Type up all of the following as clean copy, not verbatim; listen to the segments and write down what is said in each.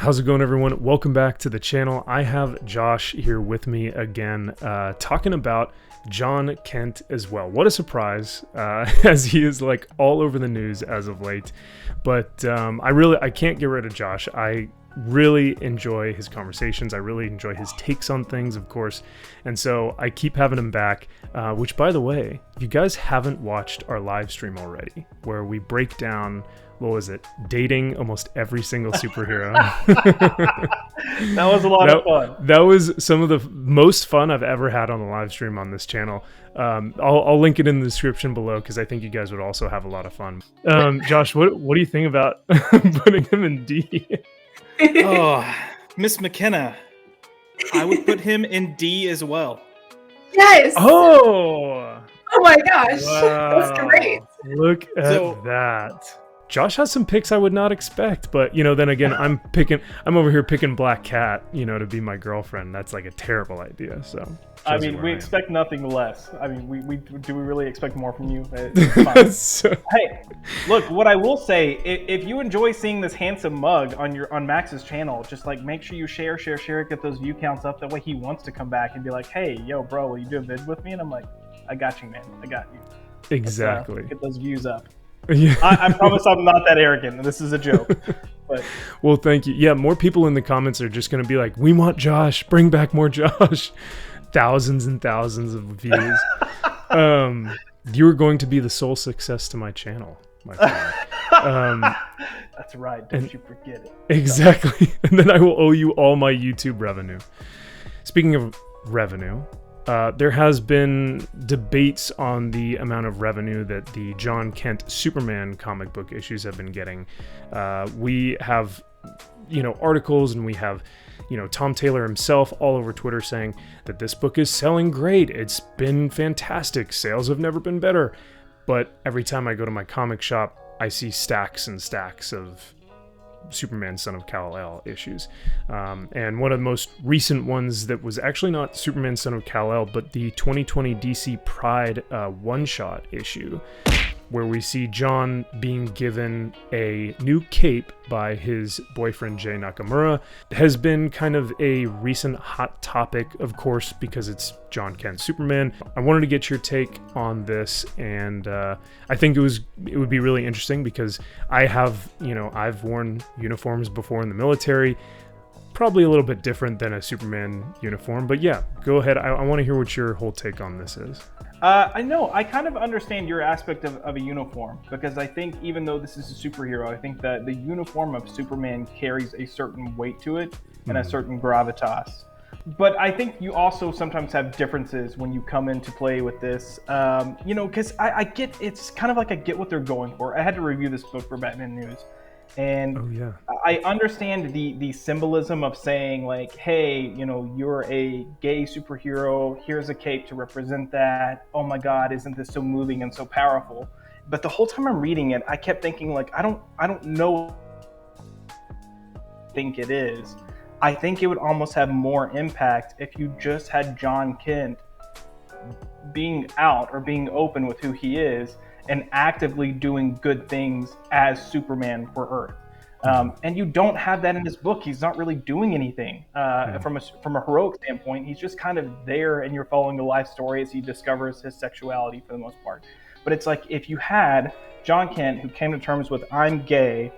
How's it going, everyone? Welcome back to the channel. I have Josh here with me again, talking about Jon Kent as well. What a surprise, as he is like all over the news as of late. But I can't get rid of Josh. I really enjoy his conversations. I really enjoy his takes on things, of course. And so I keep having him back, which, by the way, if you guys haven't watched our live stream already, where we break down, what was it, dating almost every single superhero. That was a lot of fun. That was some of the most fun I've ever had on the live stream on this channel. I'll link it in the description below because I think you guys would also have a lot of fun. Josh, what do you think about putting him in D? Oh, Miss McKenna. I would put him in D as well. Yes. Oh my gosh. Wow. That's great. Look at that. Josh has some picks I would not expect, but then again, I'm over here picking Black Cat, to be my girlfriend. That's like a terrible idea. So I mean, we expect nothing less. I mean, we really expect more from you? It's fine. Hey, look, what I will say, if you enjoy seeing this handsome mug on Max's channel, just like make sure you share, get those view counts up. That way he wants to come back and be like, hey, yo, bro, will you do a vid with me? And I'm like, I got you, man. I got you. Exactly. Let's, get those views up. Yeah. I promise I'm not that arrogant. This is a joke. But well, thank you. Yeah, more people in the comments are just going to be like, we want Josh. Bring back more Josh. Thousands and thousands of views. You are going to be the sole success to my channel, my friend. That's right. Don't you forget it. Exactly. And then I will owe you all my YouTube revenue. Speaking of revenue, there has been debates on the amount of revenue that the Jon Kent Superman comic book issues have been getting. We have, articles, and we have, Tom Taylor himself all over Twitter saying that this book is selling great. It's been fantastic. Sales have never been better. But every time I go to my comic shop, I see stacks and stacks of Superman Son of Kal-El issues, and one of the most recent ones that was actually not Superman Son of Kal-El, but the 2020 DC Pride one-shot issue, where we see Jon being given a new cape by his boyfriend Jay Nakamura, has been kind of a recent hot topic, of course, because it's Jon Kent Superman. I wanted to get your take on this, and I think it would be really interesting because I have, I've worn uniforms before in the military. Probably a little bit different than a Superman uniform, but yeah, go ahead. I want to hear what your whole take on this is. I know, I kind of understand your aspect of a uniform, because I think even though this is a superhero, I think that the uniform of Superman carries a certain weight to it and a certain gravitas. But I think you also sometimes have differences when you come into play with this, because I get, it's kind of like I get what they're going for. I had to review this book for Batman News. And I understand the symbolism of saying like, hey, you're a gay superhero. Here's a cape to represent that. Oh my God, isn't this so moving and so powerful? But the whole time I'm reading it, I kept thinking like, I don't know. Think it is. I think it would almost have more impact if you just had Jon Kent being out or being open with who he is and actively doing good things as Superman for Earth. And you don't have that in this book. He's not really doing anything from a heroic standpoint. He's just kind of there, and you're following the life story as he discovers his sexuality for the most part. But it's like if you had Jon Kent, who came to terms with I'm gay,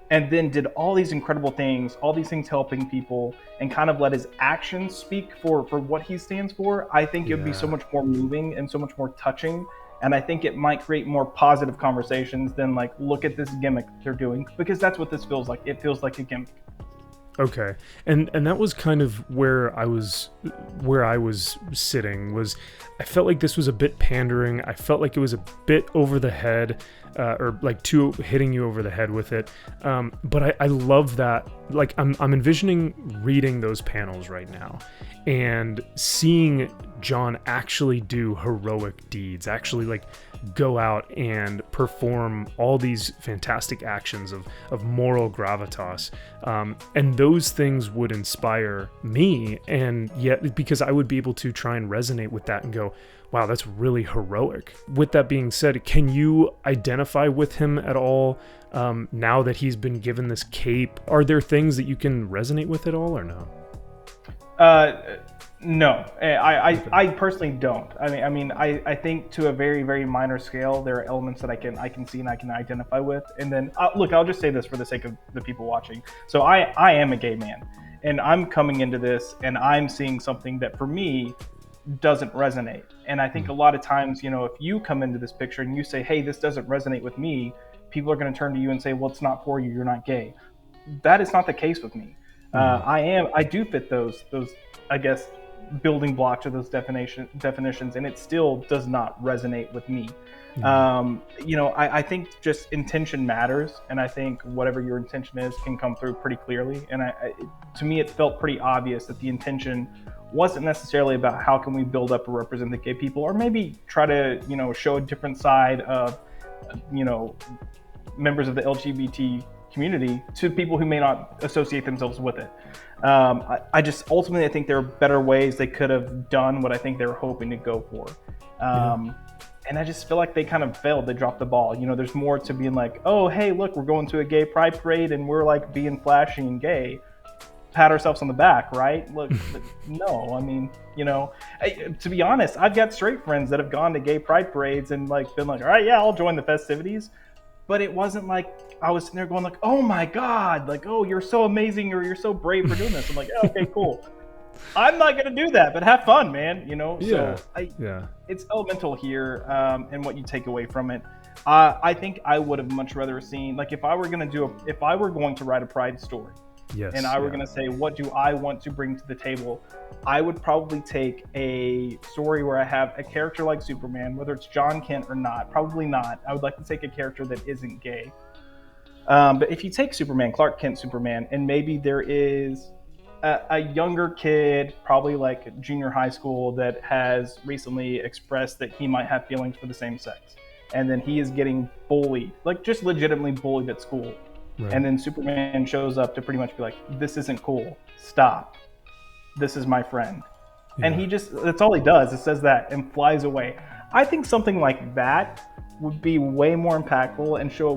and then did all these incredible things, all these things helping people, and kind of let his actions speak for what he stands for, I think it would be so much more moving and so much more touching. And I think it might create more positive conversations than like, look at this gimmick they're doing, because that's what this feels like. It feels like a gimmick. Okay, and that was kind of where I was sitting. Was I felt like this was a bit pandering. I felt like it was a bit over the head, or like too hitting you over the head with it. But I love that. Like I'm envisioning reading those panels right now, and seeing Jon actually do heroic deeds, actually like go out and perform all these fantastic actions of moral gravitas, and those things would inspire me, and yet because I would be able to try and resonate with that and go, wow, that's really heroic. With that being said, can you identify with him at all now that he's been given this cape? Are there things that you can resonate with at all, or no? No, I personally don't. I think to a very, very minor scale, there are elements that I can see and I can identify with. And then, look, I'll just say this for the sake of the people watching. So I am a gay man, and I'm coming into this, and I'm seeing something that for me doesn't resonate. And I think a lot of times, if you come into this picture and you say, hey, this doesn't resonate with me, people are going to turn to you and say, well, it's not for you. You're not gay. That is not the case with me. I do fit those, I guess, building blocks or those definitions, and it still does not resonate with me. I think just intention matters, and I think whatever your intention is can come through pretty clearly. And to me, it felt pretty obvious that the intention wasn't necessarily about how can we build up or represent the gay people, or maybe try to, show a different side of, members of the LGBT community to people who may not associate themselves with it. I just ultimately, I think there are better ways they could have done what I think they were hoping to go for. And I just feel like they kind of failed. They dropped the ball. There's more to being like, oh, hey, look, we're going to a gay pride parade and we're like being flashy and gay. Pat ourselves on the back, right? Look, no, to be honest, I've got straight friends that have gone to gay pride parades and been like, all right, yeah, I'll join the festivities. But it wasn't like I was sitting there going like, oh my God, like, oh, you're so amazing, or you're so brave for doing this. I'm like, yeah, okay, cool. I'm not going to do that, but have fun, man. Yeah. So it's elemental here, and what you take away from it. I think I would have much rather seen, like, if I were going to write a pride story, and I were going to say, what do I want to bring to the table? I would probably take a story where I have a character like Superman, whether it's Jon Kent or not, probably not. I would like to take a character that isn't gay. But if you take Superman, Clark Kent Superman, and maybe there is a younger kid, probably like junior high school, that has recently expressed that he might have feelings for the same sex. And then he is getting bullied, like just legitimately bullied at school. Right. And then Superman shows up to pretty much be like, this isn't cool. Stop. This is my friend. Yeah. And that's all he does. It says that and flies away. I think something like that would be way more impactful and show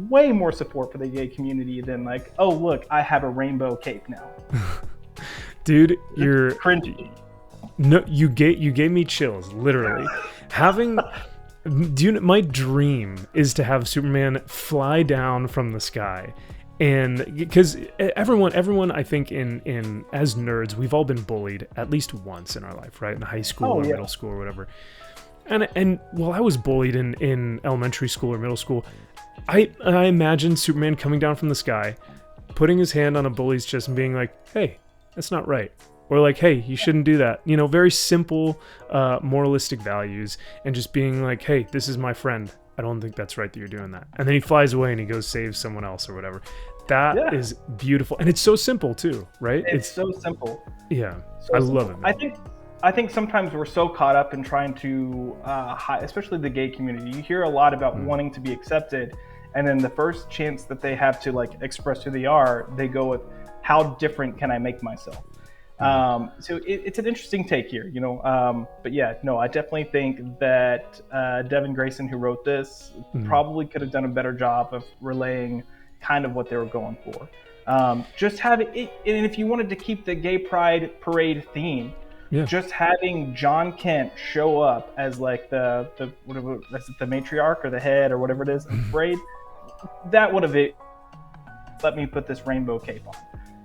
way more support for the gay community than like, oh, look, I have a rainbow cape now. Dude, you're cringy. No, you gave me chills, literally. My dream is to have Superman fly down from the sky, and because everyone I think in as nerds, we've all been bullied at least once in our life, right? In high school or middle school or whatever. And while I was bullied in elementary school or middle school, I imagine Superman coming down from the sky, putting his hand on a bully's chest and being like, hey, that's not right. Or like, hey, you shouldn't do that. Very simple moralistic values, and just being like, hey, this is my friend. I don't think that's right that you're doing that. And then he flies away and he goes save someone else or whatever. That is beautiful. And it's so simple too, right? It's so simple. Yeah. So I love it, man. I think sometimes we're so caught up in trying to, especially the gay community, you hear a lot about wanting to be accepted. And then the first chance that they have to like express who they are, they go with, how different can I make myself? So it's an interesting take here, but yeah, no, I definitely think that Devin Grayson, who wrote this, probably could have done a better job of relaying kind of what they were going for. Just having it, and if you wanted to keep the gay pride parade theme, just having Jon Kent show up as like the whatever, that's the matriarch or the head or whatever it is in the parade, that would have let me put this rainbow cape on.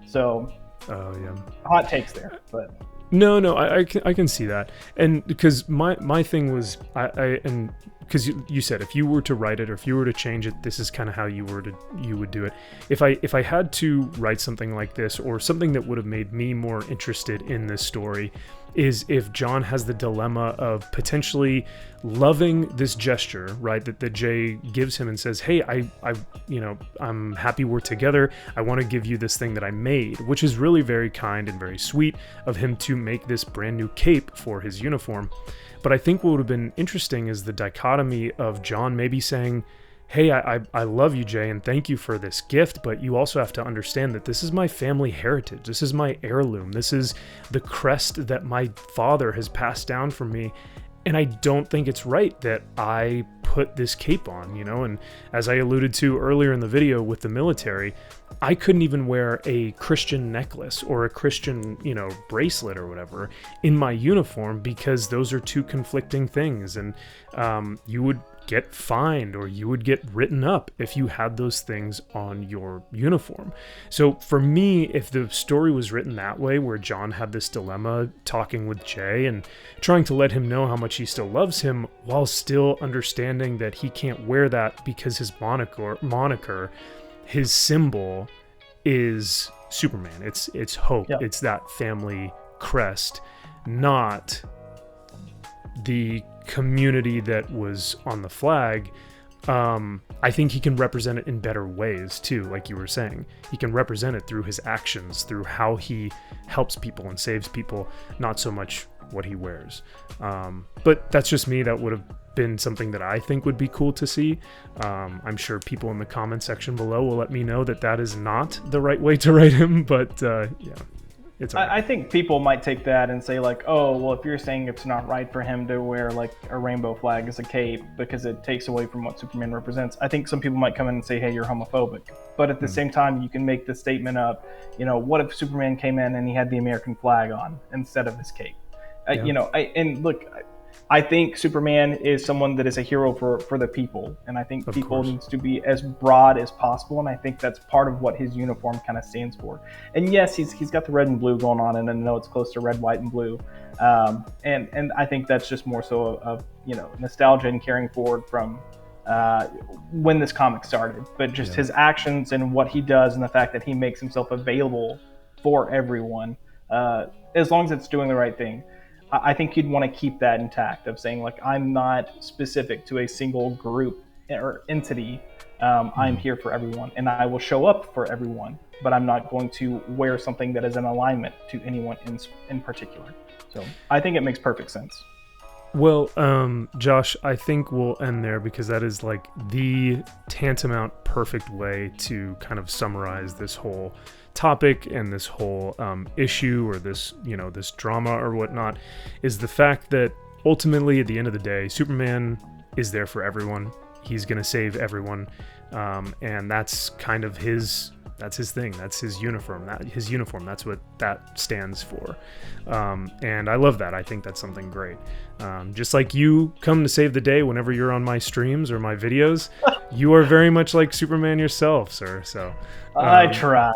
So. Oh yeah, hot takes there, but no, I can see that, and because my thing was and because you said if you were to write it or if you were to change it, this is kind of how you would do it. If I had to write something like this, or something that would have made me more interested in this story, is if Jon has the dilemma of potentially loving this gesture, right, that Jay gives him and says, hey, I'm happy we're together. I want to give you this thing that I made, which is really very kind and very sweet of him to make this brand new cape for his uniform. But I think what would have been interesting is the dichotomy of Jon maybe saying, hey, I love you, Jay, and thank you for this gift, but you also have to understand that this is my family heritage. This is my heirloom. This is the crest that my father has passed down from me. And I don't think it's right that I put this cape on, you know? And as I alluded to earlier in the video with the military, I couldn't even wear a Christian necklace or a Christian, you know, bracelet or whatever in my uniform because those are two conflicting things. And you would get fined or you would get written up if you had those things on your uniform. So for me, if the story was written that way, where Jon had this dilemma talking with Jay and trying to let him know how much he still loves him while still understanding that he can't wear that because his moniker, his symbol is Superman. It's hope. Yep. It's that family crest, not the community that was on the flag. I think he can represent it in better ways too, like you were saying. He can represent it through his actions, through how he helps people and saves people, not so much what he wears. But that's just me. That would have been something that I think would be cool to see. I'm sure people in the comment section below will let me know that that is not the right way to write him, but yeah. I think people might take that and say like, oh, well, if you're saying it's not right for him to wear like a rainbow flag as a cape because it takes away from what Superman represents, I think some people might come in and say, hey, you're homophobic. But at the same time, you can make the statement of, you know, what if Superman came in and he had the American flag on instead of his cape? Yeah. You know, I think Superman is someone that is a hero for the people, and I think Of people course. needs to be as broad as possible, and I think that's part of what his uniform kind of stands for. And yes, he's got the red and blue going on, and I know it's close to red, white, and blue, and I think that's just more so of you know, nostalgia and carrying forward from when this comic started, but just his actions and what he does, and the fact that he makes himself available for everyone, as long as it's doing the right thing. I think you'd want to keep that intact of saying like, I'm not specific to a single group or entity. I'm here for everyone and I will show up for everyone, but I'm not going to wear something that is in alignment to anyone in particular. So I think it makes perfect sense. Well, Josh, I think we'll end there because that is like the tantamount perfect way to kind of summarize this whole topic and this whole issue, or this, you know, this drama or whatnot, is the fact that ultimately at the end of the day, Superman is there for everyone. He's going to save everyone. And that's kind of his thing. That's his uniform. That's what that stands for. And I love that. I think that's something great. Just like you come to save the day whenever you're on my streams or my videos, you are very much like Superman yourself, sir. So I try.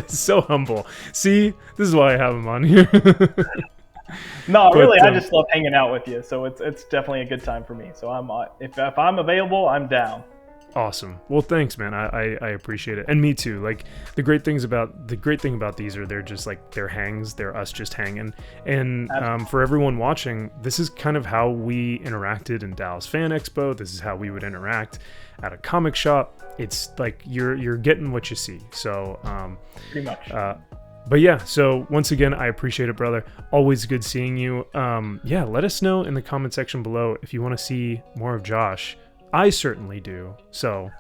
So humble. See, this is why I have him on here. No, But, really, I just love hanging out with you. So it's definitely a good time for me. So if I'm available, I'm down. Awesome. Well, thanks, man. I appreciate it, and me too. Like the great thing about these are they're just like they're hangs. They're us just hanging. And for everyone watching, this is kind of how we interacted in Dallas Fan Expo. This is how we would interact at a comic shop. It's like you're getting what you see. So Pretty much. But yeah, so once again, I appreciate it, brother. Always good seeing you. Yeah, let us know in the comment section below if you want to see more of Josh. I certainly do. So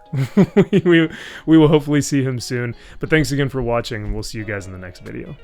we will hopefully see him soon. But thanks again for watching, and we'll see you guys in the next video.